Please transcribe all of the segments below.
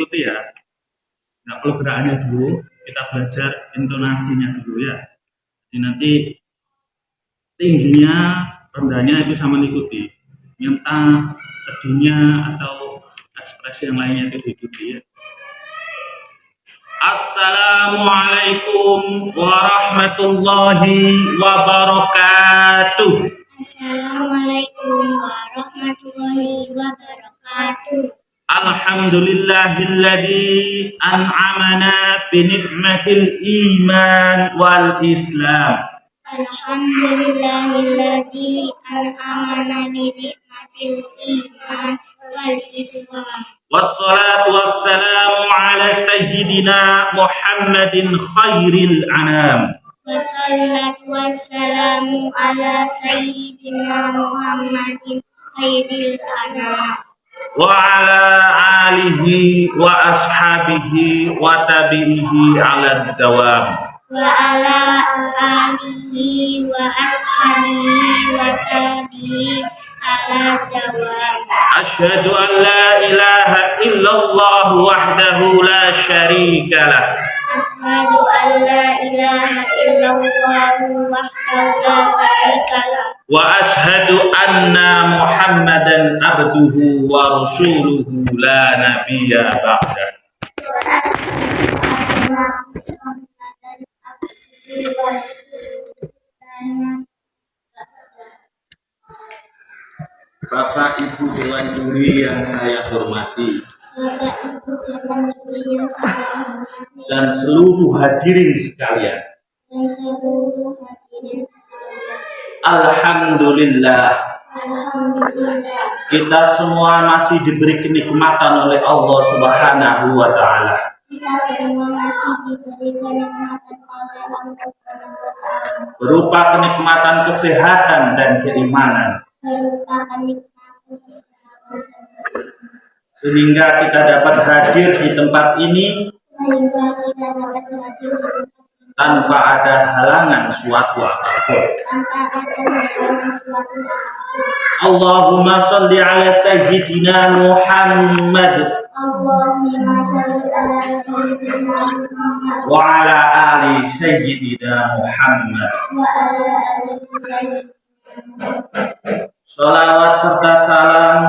ikuti ya. Nggak perlu gerakannya dulu, kita belajar intonasinya dulu ya. Jadi nanti tingginya, rendahnya itu sama ikuti. Minta sedihnya atau ekspresi yang lainnya itu diikuti ya. Assalamualaikum warahmatullahi wabarakatuh. Assalamualaikum warahmatullahi wabarakatuh. Alhamdulillahilladzi an'amana bi ni'matil iman wal islam. Alhamdulillahilladzi an'amana bi ni'matil iman wal islam. Wassalatu wassalamu ala sayyidina Muhammadin khairil anam. Wassalatu wassalamu ala sayyidina Muhammadin khairil anam. Wa ala alihi wa ashabihi wa tabi'ihi ala dawam. Wa ala alihi wa ashabihi wa tabi'ihi ala dawam. Asyhadu an la ilaha illallah wahdahu la syarika lah. Asyhadu an la ilaha illallah wahdahu la syarika lah. Wa asyhadu anna Muhammadan abduhu wa rasuluhu la nabiyya ba'da. Bapak Ibu Dewan Juri yang saya hormati dan seluruh hadirin sekalian, Alhamdulillah, kita semua masih diberi kenikmatan oleh Allah Subhanahu wa Ta'ala. Berupa kenikmatan kesehatan dan keimanan, sehingga kita dapat hadir di tempat ini tanpa ada halangan suatu apapun. Allahumma salli ala sayyidina Muhammad wa ala ali sayyidina Muhammad. Salawat serta salam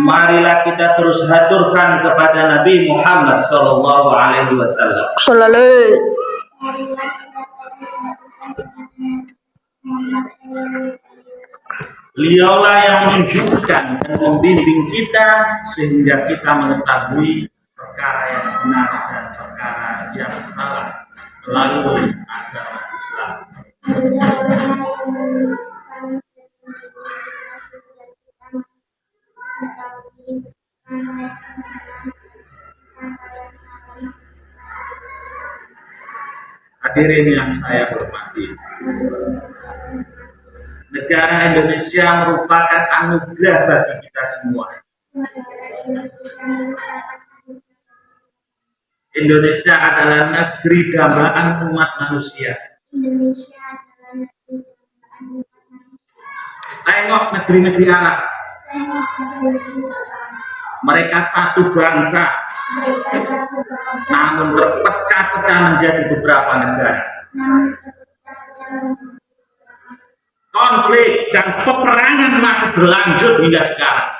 marilah kita terus haturkan kepada Nabi Muhammad sallallahu alaihi wasallam. Beliaulah yang menunjukkan dan membimbing kita sehingga kita mengetahui perkara yang benar dan perkara yang salah melalui agama Islam. Hadirin yang saya hormati, negara Indonesia merupakan anugerah bagi kita semua. Indonesia adalah negeri dambaan umat manusia. Tengok negeri-negeri Arab, mereka satu bangsa, namun terpecah-pecah menjadi beberapa negara. Konflik dan peperangan masih berlanjut hingga sekarang.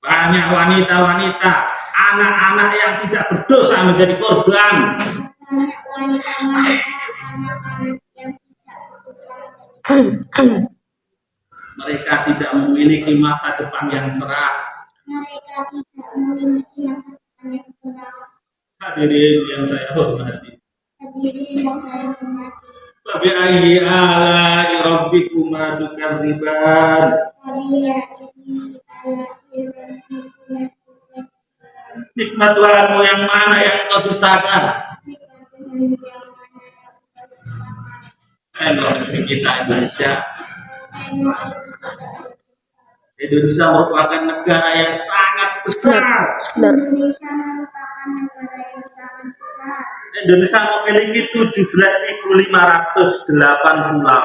Banyak wanita-wanita, anak-anak yang tidak berdosa menjadi korban. Mereka tidak memiliki masa depan yang cerah. Hadirin yang saya hormati, Fabi ayyi ala'i rabbikuma tukadziban. Nikmat Tuhanmu yang mana yang kau dustakan? Negeri kita Indonesia. Indonesia merupakan negara yang sangat besar. Indonesia memiliki 17.508 pulau.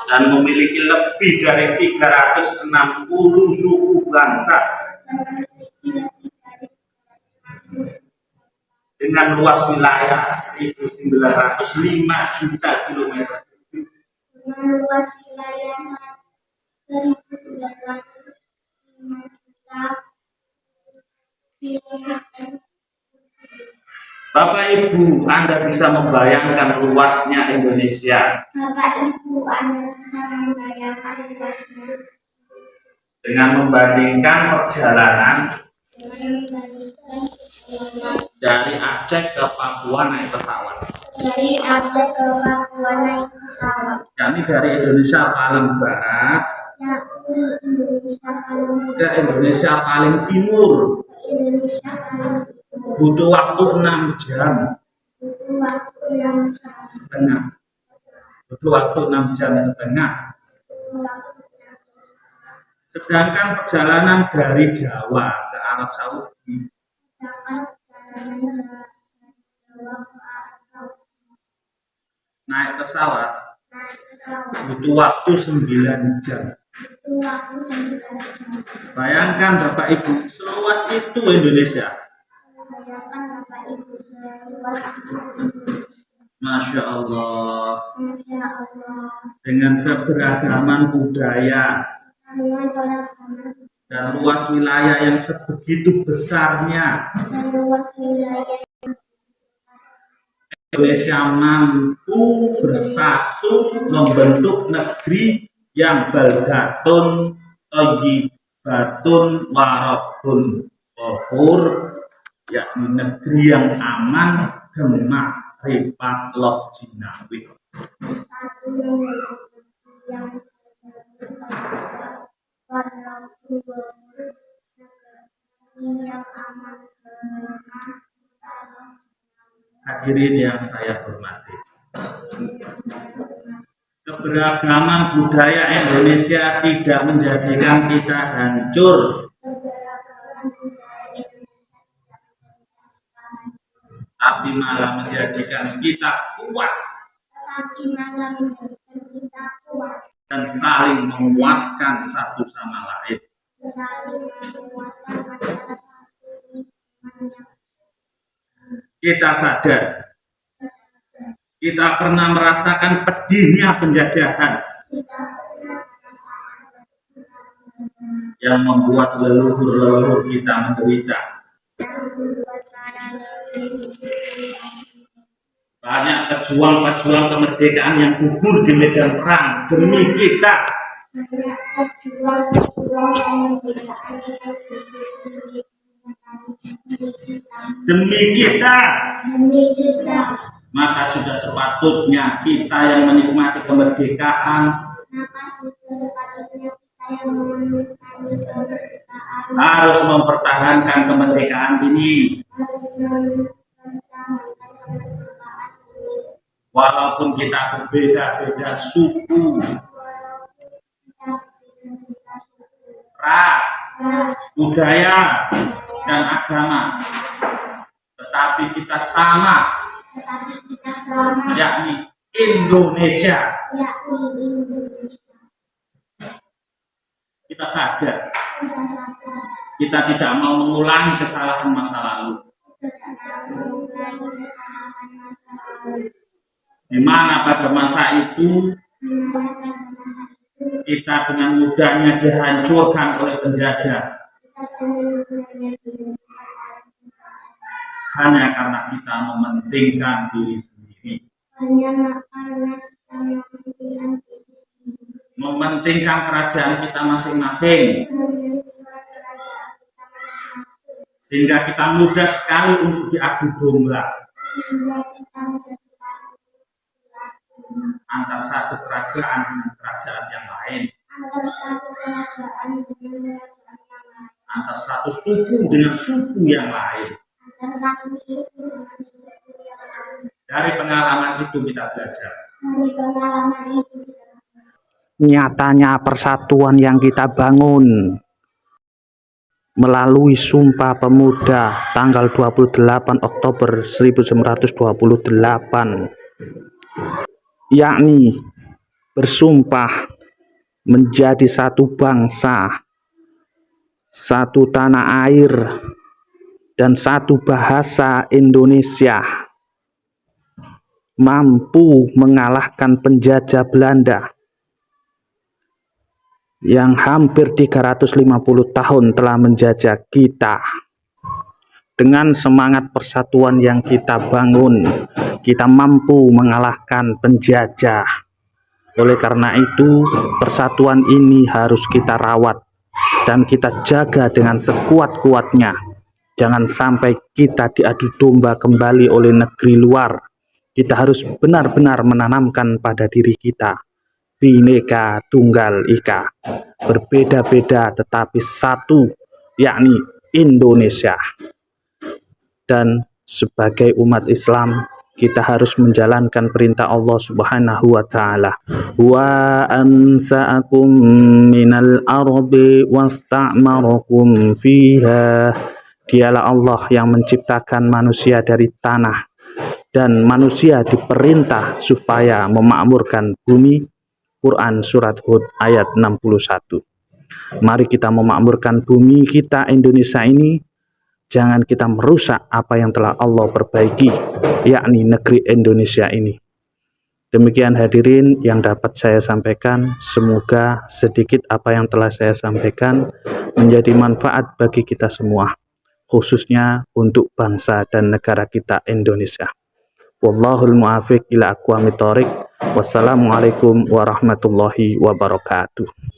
dan memiliki lebih dari 360 suku bangsa dengan luas wilayah 1.905 juta kilometer. dengan luas wilayah 1.905 juta kilometer. Bapak Ibu, Anda bisa membayangkan luasnya Indonesia Bapak Ibu, Anda bisa membayangkan luasnya dengan membandingkan perjalanan dari Aceh ke Papua naik pesawat. dari Aceh ke Papua naik pesawat, Kami dari Indonesia paling barat yakni Indonesia paling ke Indonesia paling timur Indonesia paling butuh waktu 6 jam butuh waktu 6 jam setengah. Butuh waktu 6 jam setengah. butuh waktu 6 jam setengah. Sedangkan perjalanan dari Jawa ke Arab Saudi Sedangkan perjalanan Jawa ke Arab Saudi naik pesawat naik pesawat butuh waktu 9 jam. butuh waktu 9 jam. Bayangkan Bapak Ibu, seluas itu Indonesia. Bayangkan Bapak Ibu, seluas itu Indonesia. Masya Allah, Masya Allah, dengan keberagaman budaya dengan keragaman dan luas wilayah yang sebegitu besarnya, dan luas wilayah Indonesia mampu bersatu membentuk negeri yang baldatun, thayyibatun, warabbun ghafur, yakni negeri yang aman, gemak, ripat, loh, jinawi. bersatu membentuk negeri yang warna negeri yang aman, tenang, Hadirin yang saya hormati, keberagaman budaya Indonesia tidak menjadikan kita hancur, keberagaman budaya Indonesia tapi malah menjadikan kita kuat tapi malah menjadikan kita kuat dan saling menguatkan satu sama lain. saling menguatkan antara satu lingkungan yang Kita sadar kita pernah merasakan pedihnya penjajahan kita pernah merasakan yang membuat leluhur-leluhur kita menderita. yang membuat para leluhur Banyak pejuang-pejuang kemerdekaan yang gugur di medan perang demi kita. banyak pejuang-pejuang kemerdekaan yang Demi kita, demi kita, maka sudah sepatutnya kita yang menikmati kemerdekaan maka sudah sepatutnya kita yang menikmati kemerdekaan harus mempertahankan kemerdekaan ini. harus mempertahankan kemerdekaan ini Walaupun kita berbeda-beda suku, walaupun kita berbeda-beda suku, ras, ras, budaya, dan agama, tetapi kita sama, tetapi kita sama, yakni Indonesia. yakni Indonesia. Kita sadar Kita sadar kita tidak mau mengulangi kesalahan masa lalu, tidak mengulangi kesalahan masa lalu, di mana pada masa itu di mana pada masa itu kita dengan mudahnya dihancurkan oleh penjajah kita dengan hanya karena kita mementingkan diri sendiri, hanya karena kita mementingkan diri sendiri, mementingkan kerajaan kita masing-masing, mementingkan kerajaan kita masing-masing, sehingga kita mudah sekali untuk diadu domba sehingga kita menjadi antar satu kerajaan dengan kerajaan yang lain, antar satu kerajaan dengan kerajaan yang lain, antar satu suku dengan suku yang lain. antar satu suku dengan suku yang lain. Dari pengalaman itu kita belajar. Dari pengalaman itu kita Nyatanya persatuan yang kita bangun melalui Sumpah Pemuda tanggal 28 Oktober 1928, yakni bersumpah menjadi satu bangsa, satu tanah air, dan satu bahasa Indonesia, mampu mengalahkan penjajah Belanda yang hampir 350 tahun telah menjajah kita. Dengan semangat persatuan yang kita bangun, kita mampu mengalahkan penjajah. Oleh karena itu, persatuan ini harus kita rawat dan kita jaga dengan sekuat-kuatnya. Jangan sampai kita diadu domba kembali oleh negeri luar. Kita harus benar-benar menanamkan pada diri kita Bhinneka Tunggal Ika, berbeda-beda tetapi satu, yakni Indonesia. Dan sebagai umat Islam, kita harus menjalankan perintah Allah Subhanahu wa taala. Wa ansa'akum minal ardi wasta'marakum fiha. Dialah Allah yang menciptakan manusia dari tanah, dan manusia diperintah supaya memakmurkan bumi. Quran Surat Hud ayat 61. Mari kita memakmurkan bumi kita Indonesia ini. Jangan kita merusak apa yang telah Allah perbaiki, yakni negeri Indonesia ini. Demikian hadirin yang dapat saya sampaikan. Semoga sedikit apa yang telah saya sampaikan menjadi manfaat bagi kita semua, khususnya untuk bangsa dan negara kita Indonesia. Wallahul muwaffiq ila aqwamit thoriq. Wassalamualaikum warahmatullahi wabarakatuh.